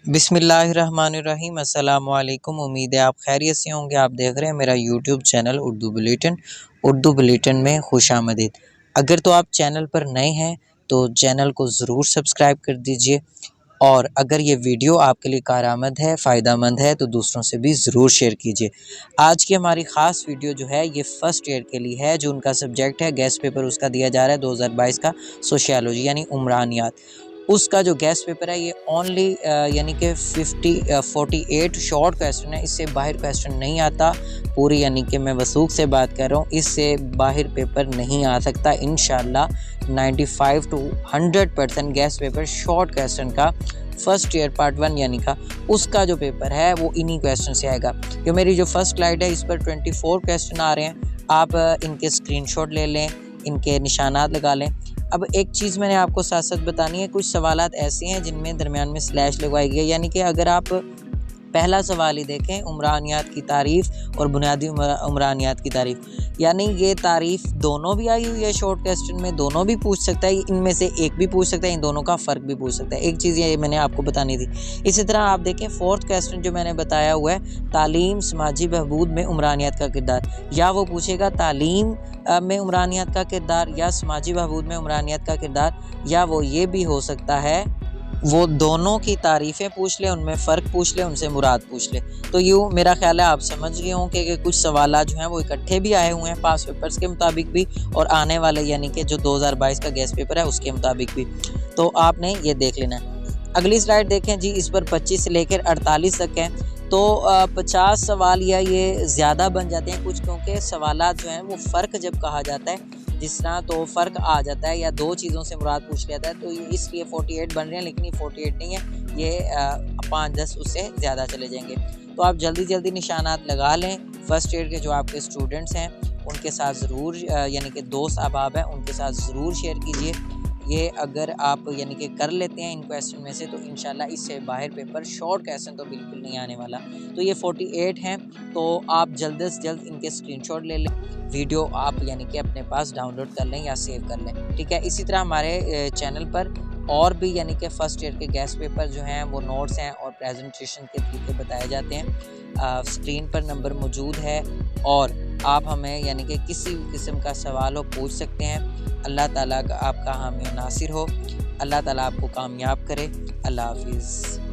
बिस्मिल्लाहिर्रहमानिर्रहीम अस्सलामुअलैकुम। उम्मीद है आप खैरियत से होंगे। आप देख रहे हैं मेरा यूट्यूब चैनल उर्दू बुलेटिन में खुशामदीद। अगर तो आप चैनल पर नए हैं तो चैनल को ज़रूर सब्सक्राइब कर दीजिए, और अगर ये वीडियो आपके लिए कारआमद है, फ़ायदेमंद है, तो दूसरों से भी ज़रूर शेयर कीजिए। आज की हमारी ख़ास वीडियो जो है ये फ़र्स्ट ईयर के लिए है। जो उनका सब्जेक्ट है गेस्ट पेपर उसका दिया जा रहा है 2022 का सोशियोलॉजी यानी उमरानियात। उसका जो गेस्ट पेपर है ये ओनली यानी कि 48 शॉर्ट क्वेश्चन है, इससे बाहर क्वेश्चन नहीं आता। पूरी यानी कि मैं वसूख से बात कर रहा हूँ, इससे बाहर पेपर नहीं आ सकता इंशाल्लाह। 95 to 100% guest paper short question का फर्स्ट ईयर पार्ट 1 यानी का उसका जो पेपर है वो इन्हीं क्वेश्चन से आएगा। जो मेरी जो फर्स्ट स्लाइड है इस पर 24 क्वेश्चन आ रहे हैं। आप इनके स्क्रीनशॉट ले लें, इनके निशानात लगा लें। अब एक चीज़ मैंने आपको साथ साथ बतानी है, कुछ सवालात ऐसे हैं जिनमें दरमियान में स्लैश लगवाई गई है। यानी कि अगर आप पहला सवाल ही देखें, उमरानियात की तारीफ़ और बुनियादी उमरानियात की तारीफ़, यानी ये तारीफ़ दोनों भी आई हुई है शॉर्ट क्वेश्चन में, दोनों भी पूछ सकता है, इनमें से एक भी पूछ सकता है, इन दोनों का फ़र्क भी पूछ सकता है। एक चीज़ ये मैंने आपको बतानी थी। इसी तरह आप देखें फोर्थ क्वेश्चन जो मैंने बताया हुआ है, तालीम समाजी बहबूद में उमरानियात का किरदार, या वो पूछेगा तालीम में उमरानियात का किरदार या समाजी बहबूद में उमरानियात का किरदार, या वो ये भी हो सकता है वो दोनों की तारीफ़ें पूछ ले, उनमें फ़र्क पूछ ले, उनसे मुराद पूछ ले। तो यूँ मेरा ख़्याल है आप समझ गए हों कि कुछ सवाल जो हैं वो इकट्ठे भी आए हुए हैं पास पेपर्स के मुताबिक भी, और आने वाले यानी कि जो 2022 का गेस्ट पेपर है उसके मुताबिक भी। तो आपने ये देख लेना है। अगली स्लाइड देखें जी, इस पर 25 से लेकर 48 तक हैं। तो 50 सवाल या ये ज़्यादा बन जाते हैं कुछ, क्योंकि सवालात जो हैं वो फ़र्क जब कहा जाता है जिस तरह, तो फ़र्क आ जाता है या दो चीज़ों से मुराद पूछ लिया जाता है, तो इसलिए 48 बन रहे हैं, लेकिन ये 48 नहीं है, ये 5-10 उससे ज़्यादा चले जाएंगे। तो आप जल्दी निशानात लगा लें। फर्स्ट ईयर के जो आपके स्टूडेंट्स हैं उनके साथ ज़रूर यानी कि दोस्त अहबाब हैं उनके साथ ज़रूर शेयर कीजिए। ये अगर आप यानी कि कर लेते हैं इन क्वेश्चन में से, तो इंशाल्लाह इससे बाहर पेपर शॉर्ट क्वेश्चन तो बिल्कुल नहीं आने वाला। तो ये 48 हैं, तो आप जल्द से जल्द इनके स्क्रीनशॉट ले लें, वीडियो आप यानी कि अपने पास डाउनलोड कर लें या सेव कर लें, ठीक है। इसी तरह हमारे चैनल पर और भी यानी कि फ़र्स्ट ईयर के गेस्ट पेपर जो हैं वो नोट्स हैं और प्रेजेंटेशन के तरीके बताए जाते हैं। स्क्रीन पर नंबर मौजूद है, और आप हमें यानी कि किसी भी किस्म का सवाल हो पूछ सकते हैं। अल्लाह ताला का आपका हामी नासिर हो, अल्लाह ताला आपको कामयाब करे। अल्लाह हाफिज़।